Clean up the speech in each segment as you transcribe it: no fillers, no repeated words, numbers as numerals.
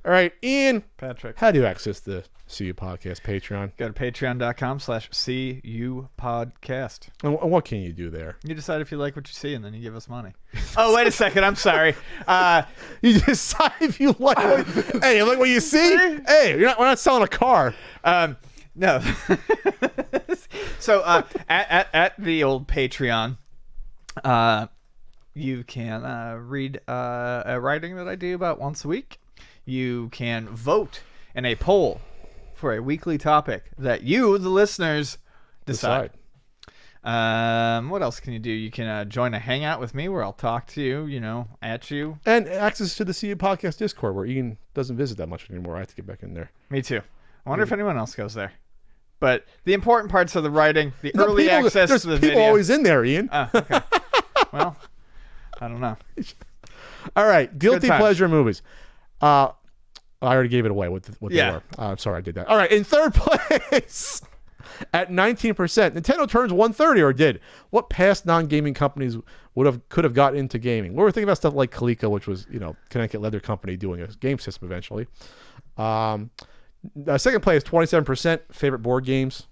All right, Ian. Patrick. How do you access the CU Podcast Patreon? Go to patreon.com/CU Podcast. And what can you do there? You decide if you like what you see, and then you give us money. Oh, wait a second. I'm sorry. You decide if you like hey, you like what you see? Hey, we're not selling a car. No. So at the old Patreon, you can read a writing that I do about once a week. You can vote in a poll for a weekly topic that you, the listeners, decide. What else can you do? You can join a hangout with me where I'll talk to you, at you. And access to the CU Podcast Discord where Ian doesn't visit that much anymore. I have to get back in there. Me too. I wonder if anyone else goes there. But the important parts are the writing, the early access to the video. There's people always in there, Ian. Okay. Well, I don't know. All right, guilty pleasure movies. I already gave it away what they were. I'm sorry I did that. All right, in third place at 19%, Nintendo turns 130 or did. What past non-gaming companies could have got into gaming? We were thinking about stuff like Coleco, which was Connecticut Leather Company doing a game system eventually. Second place, 27%. Favorite board games?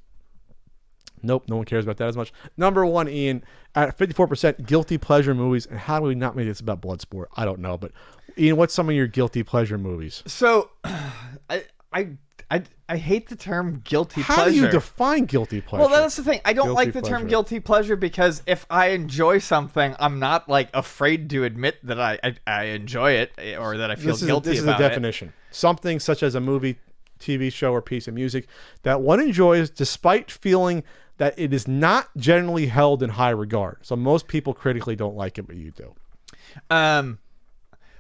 Nope, no one cares about that as much. Number one, Ian, at 54%, guilty pleasure movies. And how do we not make this about Bloodsport? I don't know, but Ian, what's some of your guilty pleasure movies? So, I hate the term guilty pleasure. How do you define guilty pleasure? Well, that's the thing. I don't like the term guilty pleasure because if I enjoy something, I'm not afraid to admit that I enjoy it or that I feel guilty about it. This is the definition. Something such as a movie, TV show, or piece of music that one enjoys despite feeling that it is not generally held in high regard. So most people critically don't like it, but you do.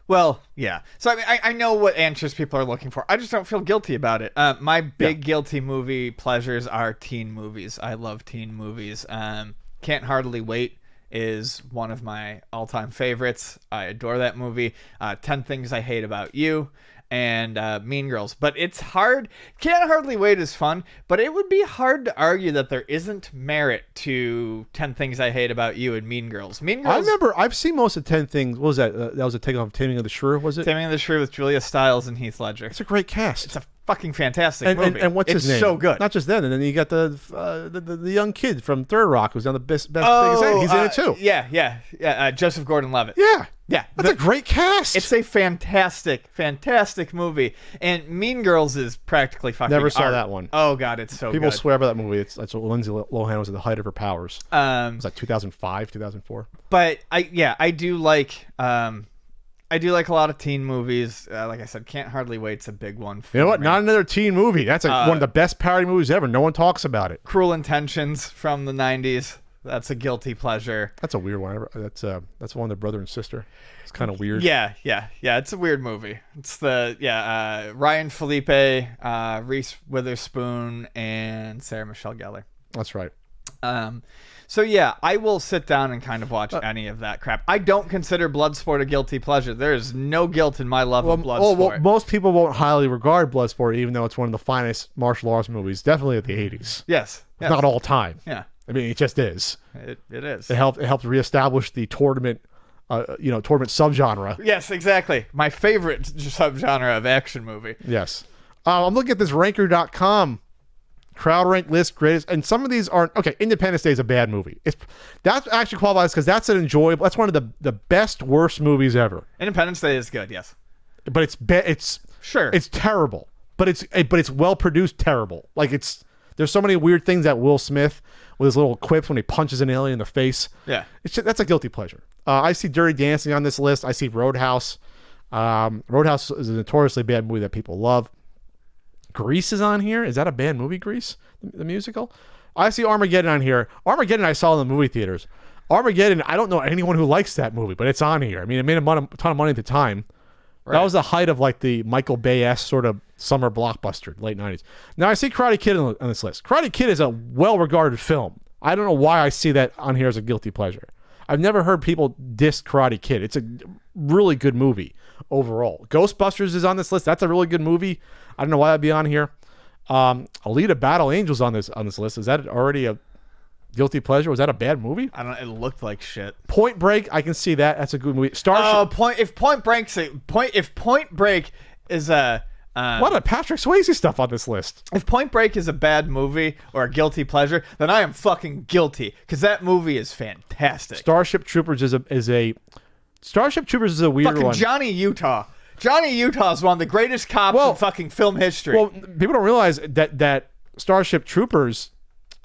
Well, yeah. So I mean, I know what answers people are looking for. I just don't feel guilty about it. My big guilty movie pleasures are teen movies. I love teen movies. Can't Hardly Wait is one of my all-time favorites. I adore that movie. 10 Things I Hate About You. And Mean Girls. But it's hard. Can't Hardly Wait is fun, but it would be hard to argue that there isn't merit to 10 Things I Hate About You and Mean Girls. Mean Girls. I remember, I've seen most of 10 Things. What was that? That was a take on Taming of the Shrew, was it? Taming of the Shrew with Julia Stiles and Heath Ledger. It's a great cast. It's a fucking fantastic movie. And what's his name? It's so good. Not just then. And then you got the young kid from Third Rock who's on the biggest thing. He's in it too. Yeah. Joseph Gordon-Levitt. Yeah, that's a great cast. It's a fantastic movie, and Mean Girls is practically fucking. Never saw art. that one. Oh god, it's so People good. swear by that movie. That's what Lindsay Lohan was at the height of her powers. It was like 2005, 2004. But I do like a lot of teen movies. Like I said, Can't Hardly Wait's a big one. You know what? Not another teen movie. That's one of the best parody movies ever. No one talks about it. Cruel Intentions from the 90s. That's a guilty pleasure. That's a weird one. That's one of the brother and sister. It's kind of weird. Yeah. It's a weird movie. It's Ryan Felipe, Reese Witherspoon, and Sarah Michelle Gellar. That's right. So yeah, I will sit down and kind of watch any of that crap. I don't consider Bloodsport a guilty pleasure. There is no guilt in my love of Bloodsport. Well, most people won't highly regard Bloodsport, even though it's one of the finest martial arts movies, definitely of the 80s. Yes. Not all time. Yeah. I mean, it just is. It is. It helped reestablish the tournament subgenre. Yes, exactly. My favorite subgenre of action movie. Yes. I'm looking at this Ranker.com crowd rank list greatest, and some of these aren't okay. Independence Day is a bad movie. That actually qualifies because that's an enjoyable. That's one of the best worst movies ever. Independence Day is good. Yes, but it's terrible. But it's well produced. Terrible. There's so many weird things that Will Smith with his little quips when he punches an alien in the face. Yeah, that's a guilty pleasure. I see Dirty Dancing on this list. I see Roadhouse. Roadhouse is a notoriously bad movie that people love. Grease is on here. Is that a bad movie, Grease? The musical? I see Armageddon on here. Armageddon I saw in the movie theaters. Armageddon, I don't know anyone who likes that movie, but it's on here. I mean, it made a ton of money at the time. Right. That was the height of the Michael Bay-esque sort of summer blockbuster, late 90s. Now I see Karate Kid on this list. Karate Kid is a well-regarded film. I don't know why I see that on here as a guilty pleasure. I've never heard people diss Karate Kid. It's a really good movie overall. Ghostbusters is on this list. That's a really good movie. I don't know why that'd be on here. Alita Battle Angels on this list. Is that already a guilty pleasure? Was that a bad movie? I don't know. It looked like shit. Point Break, I can see that. That's a good movie. Starship. If Point Break is a. A lot of Patrick Swayze stuff on this list. If Point Break is a bad movie or a guilty pleasure, then I am fucking guilty because that movie is fantastic. Starship Troopers is a Starship Troopers is a weird fucking one. Johnny Utah. Johnny Utah is one of the greatest cops in fucking film history. Well, people don't realize that Starship Troopers,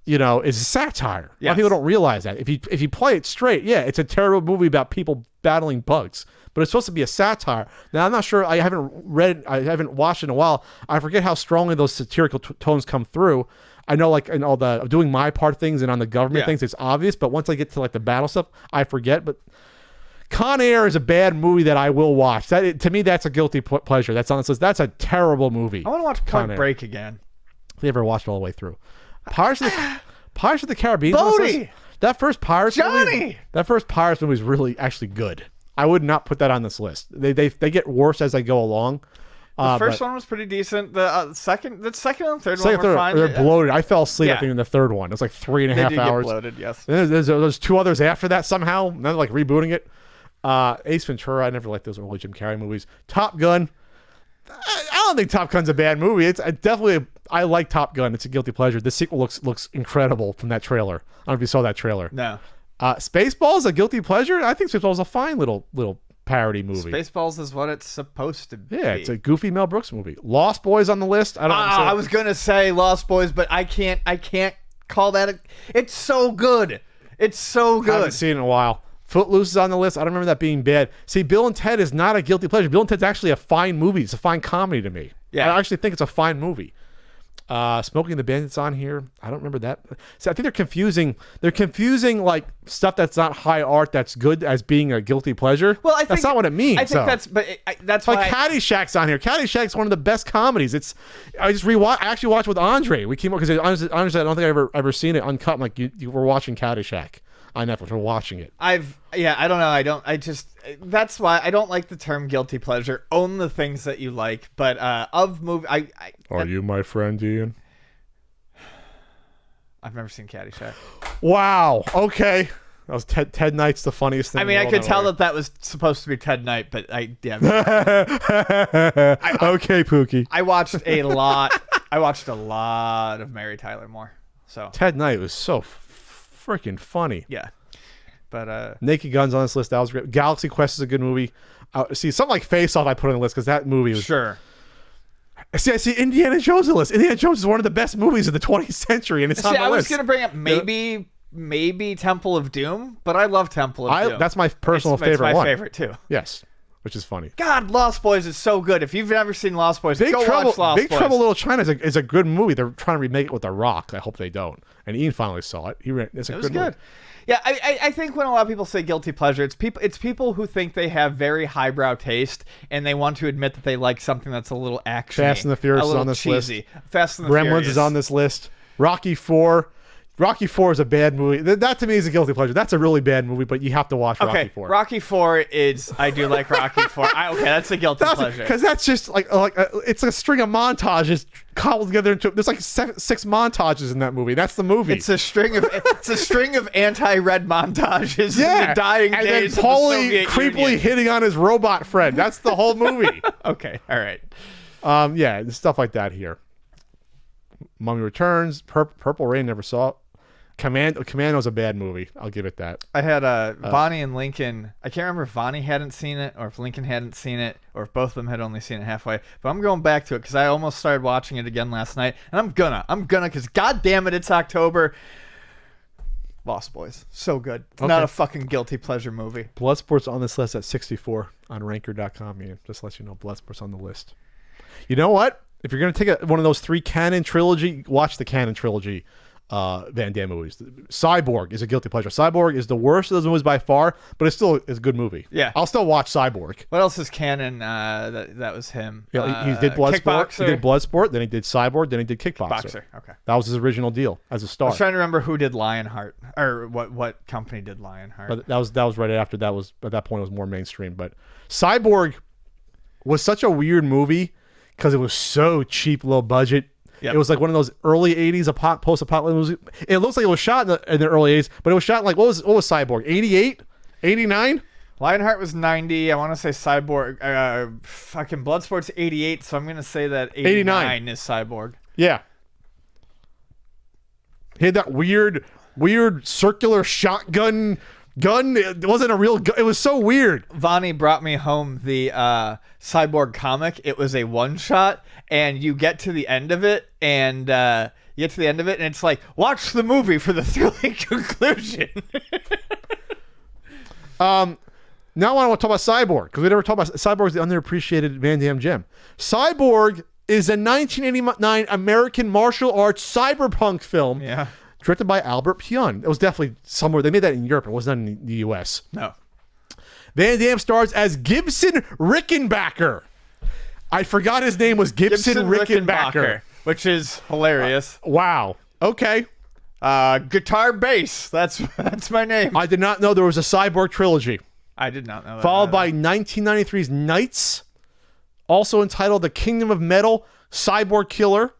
is a satire. A lot of people don't realize that. If you play it straight, yeah, it's a terrible movie about people battling bugs. But it's supposed to be a satire. Now, I'm not sure. I haven't watched it in a while. I forget how strongly those satirical tones come through. I know, like, in all the doing my part things and on the government things, it's obvious. But once I get to, like, the battle stuff, I forget. But Con Air is a bad movie that I will watch. To me, that's a guilty pleasure. That's on this list. That's a terrible movie. I want to watch Point Break again. If you ever watched it all the way through. Pirates of the Caribbean. Bodie! That first Pirates Johnny! movie. That first Pirates movie is really actually good. I would not put that on this list. They get worse as they go along. The first one was pretty decent. The second and third one were fine. They're bloated. I fell asleep I think in the third one. It was like 3.5 hours. Get bloated, yes. Then there's two others after that somehow. And they're like rebooting it. Ace Ventura. I never liked those early Jim Carrey movies. Top Gun. I don't think Top Gun's a bad movie. It's I like Top Gun. It's a guilty pleasure. The sequel looks incredible from that trailer. I don't know if you saw that trailer. No. Spaceballs a guilty pleasure. I think Spaceballs is a fine little parody movie. Spaceballs is what it's supposed to be. Yeah, it's a goofy Mel Brooks movie. Lost Boys on the list. I was gonna say Lost Boys, but I can't call that. It's so good. It's so good. I haven't seen it in a while. Footloose is on the list. I don't remember that being bad. See, Bill and Ted is not a guilty pleasure. Bill and Ted's actually a fine movie. It's a fine comedy to me. Yeah. I actually think it's a fine movie. Smoking the Bandit's on here. I don't remember that. So I think they're confusing like stuff that's not high art that's good as being a guilty pleasure. Well, I think that's not what it means. I think that's like Caddyshack's on here. Caddyshack's one of the best comedies. I actually watched with Andre. We came up because Andre said I don't think I've ever seen it uncut. I'm like you were watching Caddyshack on Netflix. We're watching it. I don't know. That's why I don't like the term guilty pleasure. Own the things that you like, but of movie, Are you my friend, Ian? I've never seen Caddyshack. Wow. Okay. That was Ted Knight's the funniest thing. I mean, I could tell that was supposed to be Ted Knight, but okay, Pookie. I watched a lot. I watched a lot of Mary Tyler Moore. So Ted Knight was so freaking funny. Yeah. But Naked Gun's on this list. That was great. Galaxy Quest is a good movie. See, something like Face Off I put on the list because that movie was... Sure. I see Indiana Jones on the list. Indiana Jones is one of the best movies of the 20th century, and it's on the list. I was going to bring up maybe Temple of Doom, but I love Temple of Doom. That's my personal favorite one. It's my favorite, too. Yes, which is funny. God, Lost Boys is so good. If you've never seen Lost Boys, go watch Lost Boys. Big Trouble in Little China is a good movie. They're trying to remake it with The Rock. I hope they don't. And Ian finally saw it. It's a good movie. Yeah, I think when a lot of people say guilty pleasure, it's people who think they have very highbrow taste and they want to admit that they like something that's a little action. Fast and the Furious is on this cheesy. list. Fast and the Gremlins Furious is on this list. Rocky IV. Rocky IV is a bad movie. That to me is a guilty pleasure. That's a really bad movie, but you have to watch Rocky IV. Rocky IV is. I do like Rocky IV. Okay, that's a guilty pleasure because that's just like it's a string of montages cobbled together into. There's like six montages in that movie. That's the movie. It's a string of anti-red montages. Yeah, in the dying and days then of the Soviet creepily Union. hitting on his robot friend. That's the whole movie. Okay, all right. Yeah, stuff like that here. Mummy Returns, Purple Rain. Never saw it. Commando's a bad movie. I'll give it that. I had Vonnie and Lincoln. I can't remember if Vonnie hadn't seen it or if Lincoln hadn't seen it or if both of them had only seen it halfway. But I'm going back to it because I almost started watching it again last night, and I'm gonna because God damn it, it's October. Lost Boys, so good. It's not a fucking guilty pleasure movie. Bloodsport's on this list at 64 on Ranker.com. Man, just let you know, Bloodsport's on the list. You know what? If you're gonna take one of those 3 Cannon trilogy, watch the Cannon trilogy. Van Damme movies. Cyborg is a guilty pleasure. Cyborg is the worst of those movies by far, but it's still a good movie. Yeah, I'll still watch Cyborg. What else is canon? That was him. Yeah, he did Bloodsport. He did Bloodsport. Then he did Cyborg. Then he did Kickboxer. Okay, that was his original deal as a star. I was trying to remember who did Lionheart or what company did Lionheart. But that was right after that. Was at that point it was more mainstream. But Cyborg was such a weird movie because it was so cheap, low budget. Yep. It was like one of those early 80s post-apocalyptic movies. It looks like it was shot in the early 80s, but it was shot in like, what was Cyborg? 88? 89? Lionheart was 90. I want to say Cyborg. Fucking Bloodsport's 88. So I'm going to say that 89 is Cyborg. Yeah. He had that weird circular shotgun gun. It wasn't a real gun. It was so weird. Vonnie brought me home the Cyborg comic. It was a one-shot, and you get to the end of it, and it's like, watch the movie for the thrilling conclusion. Now I want to talk about Cyborg, because we never talked about Cyborg's the underappreciated Van Damme gem. Cyborg is a 1989 American martial arts cyberpunk film directed by Albert Pyun. It was definitely somewhere. They made that in Europe. It wasn't in the U.S. No. Van Damme stars as Gibson Rickenbacker. I forgot his name was Gibson Rickenbacker. Which is hilarious. Wow. Okay. Guitar bass. That's my name. I did not know there was a Cyborg trilogy. I did not know that. Followed by 1993's Knights, also entitled The Kingdom of Metal, Cyborg Killer,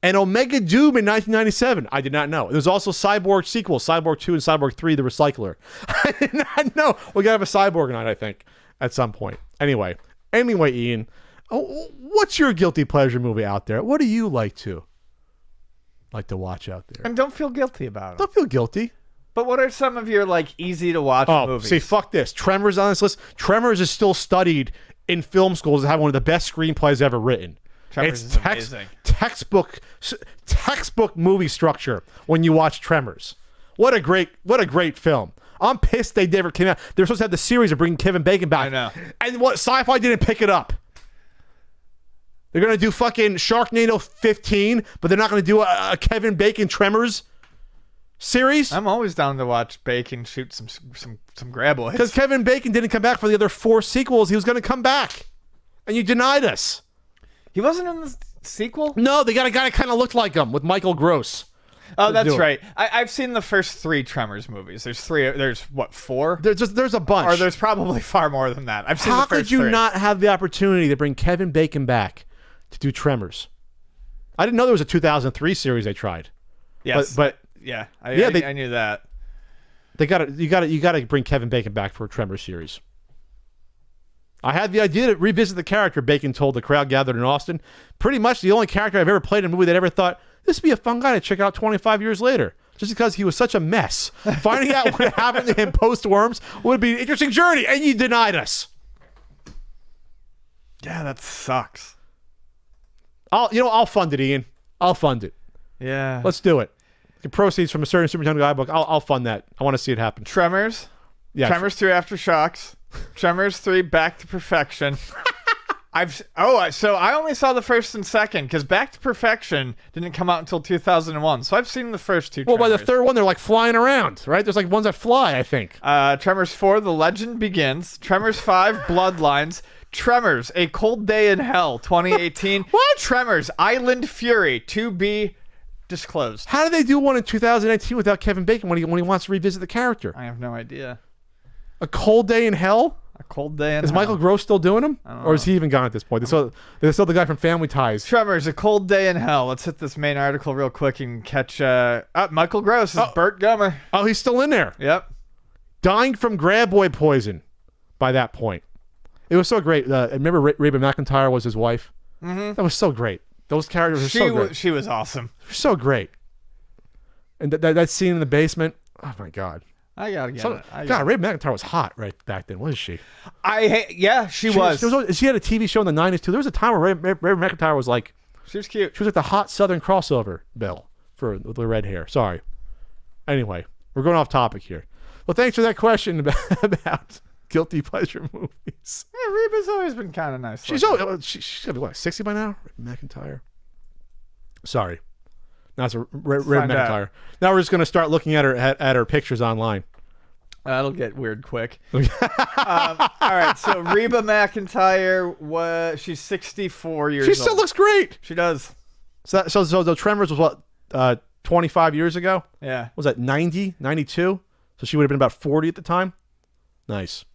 and Omega Doom in 1997. I did not know. There's also Cyborg sequels, Cyborg 2 and Cyborg 3, The Recycler. I did not know. We got to have a Cyborg night, I think, at some point. Anyway, Ian, what's your guilty pleasure movie out there? What do you like to watch out there? And don't feel guilty about it. Don't feel guilty. But what are some of your easy to watch movies? See, fuck this. Tremors on this list. Tremors is still studied in film schools as having one of the best screenplays ever written. Tremors is amazing. Textbook movie structure when you watch Tremors. What a great film. I'm pissed they never came out. They were supposed to have the series of bringing Kevin Bacon back. I know. And what Sci-Fi didn't pick it up. They're gonna do fucking Sharknado 15, but they're not gonna do a Kevin Bacon Tremors series. I'm always down to watch Bacon shoot some graboids. Because Kevin Bacon didn't come back for the other 4 sequels. He was going to come back, and you denied us. He wasn't in the sequel? No, they got a guy that kind of looked like him with Michael Gross. Oh, that's right. I've seen the first 3 Tremors movies. There's 4? There's a bunch. Or there's probably far more than that. I've seen How the first could you 3. not have the opportunity to bring Kevin Bacon back to do Tremors? I didn't know there was a 2003 series they tried. Yes, but yeah, I knew that. You gotta bring Kevin Bacon back for a Tremors series. I had the idea to revisit the character Bacon told the crowd gathered in Austin. Pretty much the only character I've ever played in a movie that ever thought, this would be a fun guy to check out 25 years later. Just because he was such a mess. Finding out what happened to him post-Worms would be an interesting journey, and you denied us. Yeah, that sucks. I'll fund it, Ian. I'll fund it. Yeah. Let's do it. The proceeds from a certain Super Nintendo guidebook. I'll fund that. I want to see it happen. Tremors. Yeah. Tremors 2 Aftershocks. Tremors 3 Back to Perfection. So I only saw the first and second because Back to Perfection didn't come out until 2001. So I've seen the first 2 Well, Tremors. by the third one, they're like flying around, right? There's like ones that fly, I think. Tremors 4 The Legend Begins. Tremors 5 Bloodlines. Tremors A Cold Day in Hell 2018. What? Tremors Island Fury to be disclosed. How did they do one in 2019 without Kevin Bacon when he wants to revisit the character? I have no idea. A Cold Day in Hell? A Cold Day in Hell. Is Michael Gross still doing them? Or is he even gone at this point? They still the guy from Family Ties. Tremors A Cold Day in Hell. Let's hit this main article real quick and catch Michael Gross is Burt Gummer. Oh, he's still in there. Yep. Dying from graboid poison by that point. It was so great. Remember Reba McEntire was his wife? Mm-hmm. That was so great. Those characters were so great. She was awesome. So great. And that scene in the basement. Oh my God. I gotta get it. God, Reba McEntire was hot right back then, wasn't she? She was. She had a TV show in the 90s too. There was a time where Reba McEntire was like, she was cute. She was like the hot Southern crossover Bill with the red hair. Sorry. Anyway, we're going off topic here. Well, thanks for that question about guilty pleasure movies. Yeah, Reba's always been kind of nice. She's gotta be what, 60 by now? Reba McEntire. Sorry. Now it's Reba McEntire. Now we're just gonna start looking at her pictures online. That'll get weird quick. All right, so Reba McEntire she's 64 years old. She still looks great. She does. So the Tremors was what, 25 years ago? Yeah. Was that 90, 92? So she would have been about 40 at the time. Nice.